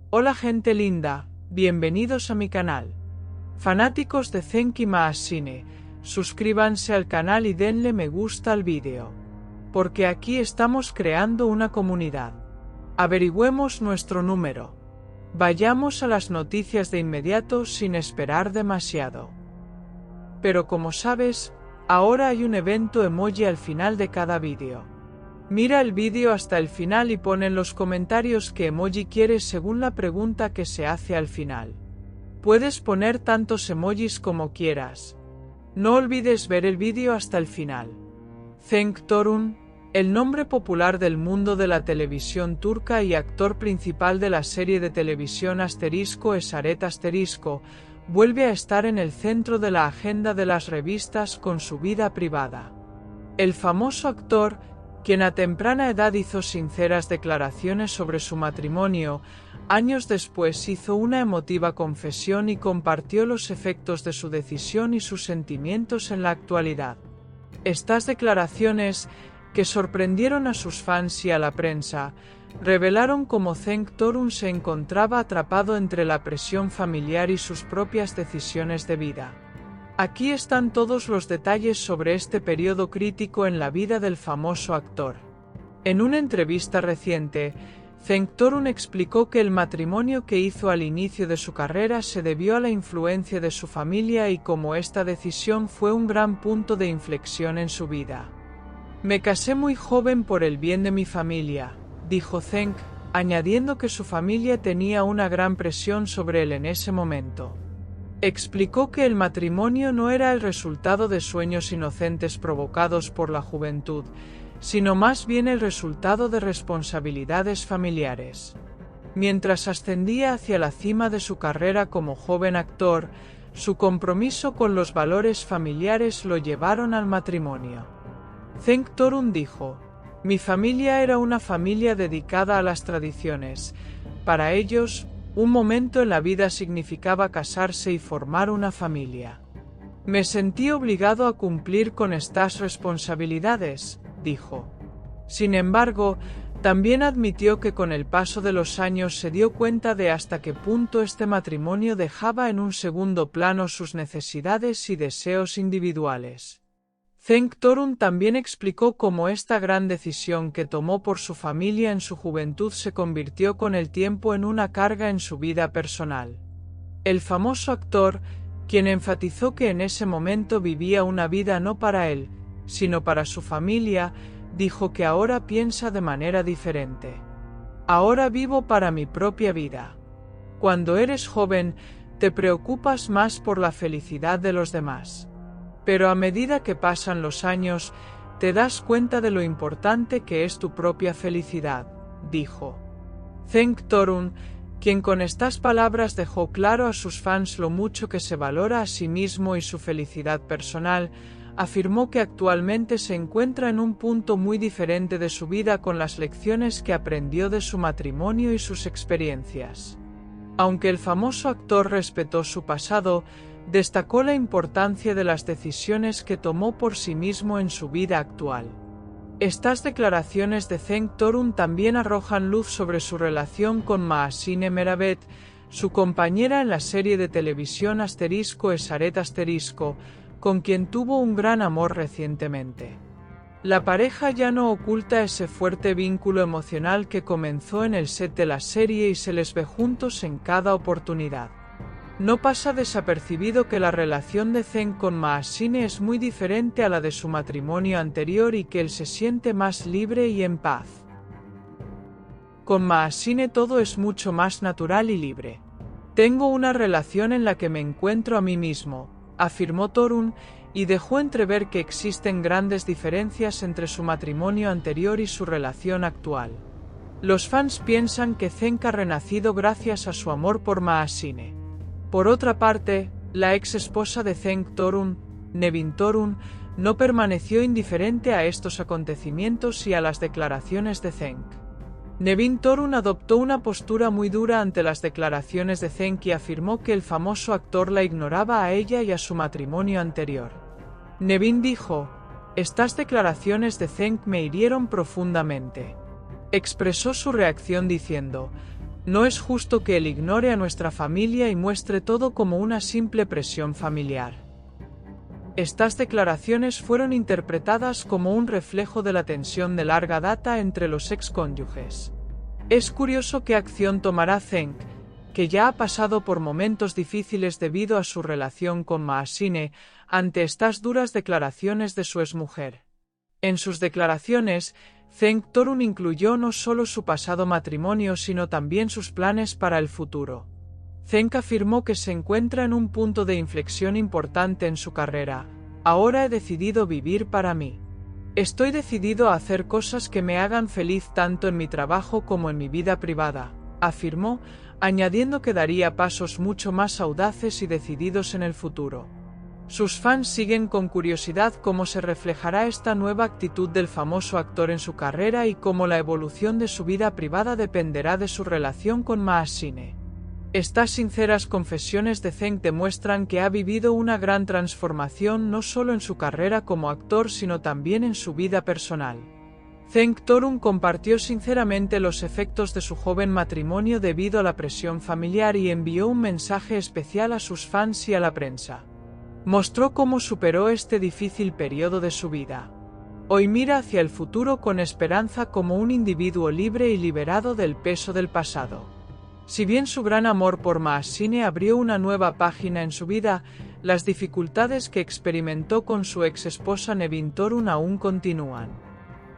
Hola gente linda, bienvenidos a mi canal. Fanáticos de Zenki Maashine, suscríbanse al canal y denle me gusta al vídeo. Porque aquí estamos creando una comunidad. Averigüemos nuestro número. Vayamos a las noticias de inmediato sin esperar demasiado. Pero como sabes, ahora hay un evento emoji al final de cada vídeo. Mira el vídeo hasta el final y pon en los comentarios qué emoji quieres según la pregunta que se hace al final. Puedes poner tantos emojis como quieras. No olvides ver el vídeo hasta el final. Cenk Torun, el nombre popular del mundo de la televisión turca y actor principal de la serie de televisión Esaret ***, vuelve a estar en el centro de la agenda de las revistas con su vida privada. El famoso actor, quien a temprana edad hizo sinceras declaraciones sobre su matrimonio, años después hizo una emotiva confesión y compartió los efectos de su decisión y sus sentimientos en la actualidad. Estas declaraciones, que sorprendieron a sus fans y a la prensa, revelaron cómo Cenk Torun se encontraba atrapado entre la presión familiar y sus propias decisiones de vida. Aquí están todos los detalles sobre este periodo crítico en la vida del famoso actor. En una entrevista reciente, Cenk Torun explicó que el matrimonio que hizo al inicio de su carrera se debió a la influencia de su familia y cómo esta decisión fue un gran punto de inflexión en su vida. Me casé muy joven por el bien de mi familia, dijo Cenk, añadiendo que su familia tenía una gran presión sobre él en ese momento. Explicó que el matrimonio no era el resultado de sueños inocentes provocados por la juventud, sino más bien el resultado de responsabilidades familiares. Mientras ascendía hacia la cima de su carrera como joven actor, su compromiso con los valores familiares lo llevaron al matrimonio. Cenk Torun dijo: "Mi familia era una familia dedicada a las tradiciones. Para ellos, un momento en la vida significaba casarse y formar una familia. Me sentí obligado a cumplir con estas responsabilidades", dijo. Sin embargo, también admitió que con el paso de los años se dio cuenta de hasta qué punto este matrimonio dejaba en un segundo plano sus necesidades y deseos individuales. Cenk Torun también explicó cómo esta gran decisión que tomó por su familia en su juventud se convirtió con el tiempo en una carga en su vida personal. El famoso actor, quien enfatizó que en ese momento vivía una vida no para él, sino para su familia, dijo que ahora piensa de manera diferente. "Ahora vivo para mi propia vida. Cuando eres joven, te preocupas más por la felicidad de los demás. Pero a medida que pasan los años, te das cuenta de lo importante que es tu propia felicidad", dijo. Cenk Torun, quien con estas palabras dejó claro a sus fans lo mucho que se valora a sí mismo y su felicidad personal, afirmó que actualmente se encuentra en un punto muy diferente de su vida con las lecciones que aprendió de su matrimonio y sus experiencias. Aunque el famoso actor respetó su pasado, destacó la importancia de las decisiones que tomó por sí mismo en su vida actual. Estas declaraciones de Cenk Torun también arrojan luz sobre su relación con Maashine Meravet, su compañera en la serie de televisión Esaret ***, con quien tuvo un gran amor recientemente. La pareja ya no oculta ese fuerte vínculo emocional que comenzó en el set de la serie y se les ve juntos en cada oportunidad. No pasa desapercibido que la relación de Cenk con Maashine es muy diferente a la de su matrimonio anterior y que él se siente más libre y en paz. "Con Maashine todo es mucho más natural y libre. Tengo una relación en la que me encuentro a mí mismo", afirmó Torun, y dejó entrever que existen grandes diferencias entre su matrimonio anterior y su relación actual. Los fans piensan que Cenk ha renacido gracias a su amor por Maashine. Por otra parte, la ex esposa de Cenk Torun, Nevin Torun, no permaneció indiferente a estos acontecimientos y a las declaraciones de Cenk. Nevin Torun adoptó una postura muy dura ante las declaraciones de Cenk y afirmó que el famoso actor la ignoraba a ella y a su matrimonio anterior. Nevin dijo: "Estas declaraciones de Cenk me hirieron profundamente". Expresó su reacción diciendo: No es justo que él ignore a nuestra familia y muestre todo como una simple presión familiar. Estas declaraciones fueron interpretadas como un reflejo de la tensión de larga data entre los excónyuges. Es curioso qué acción tomará Zeng, que ya ha pasado por momentos difíciles debido a su relación con Maasine, ante estas duras declaraciones de su exmujer. En sus declaraciones, Zeng Torun incluyó no solo su pasado matrimonio sino también sus planes para el futuro. Zeng afirmó que se encuentra en un punto de inflexión importante en su carrera. Ahora he decidido vivir para mí. Estoy decidido a hacer cosas que me hagan feliz tanto en mi trabajo como en mi vida privada, afirmó, añadiendo que daría pasos mucho más audaces y decididos en el futuro. Sus fans siguen con curiosidad cómo se reflejará esta nueva actitud del famoso actor en su carrera y cómo la evolución de su vida privada dependerá de su relación con Maasine. Estas sinceras confesiones de Zeng demuestran que ha vivido una gran transformación no solo en su carrera como actor sino también en su vida personal. Zeng Torun compartió sinceramente los efectos de su joven matrimonio debido a la presión familiar y envió un mensaje especial a sus fans y a la prensa. Mostró cómo superó este difícil periodo de su vida. Hoy mira hacia el futuro con esperanza como un individuo libre y liberado del peso del pasado. Si bien su gran amor por Maasine abrió una nueva página en su vida, las dificultades que experimentó con su ex-esposa Nevin Torun aún continúan.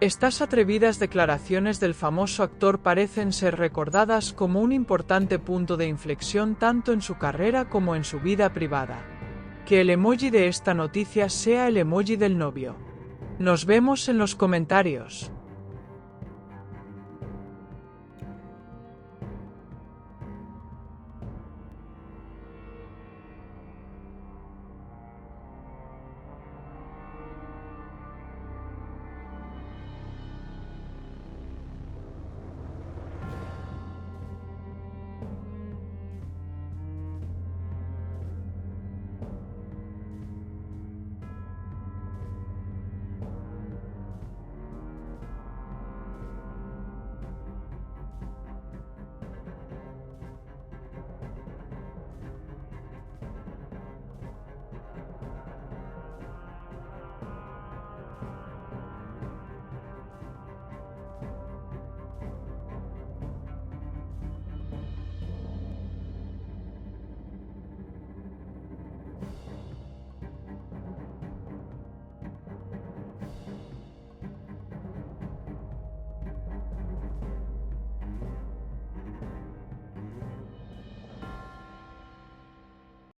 Estas atrevidas declaraciones del famoso actor parecen ser recordadas como un importante punto de inflexión tanto en su carrera como en su vida privada. Que el emoji de esta noticia sea el emoji del novio. Nos vemos en los comentarios.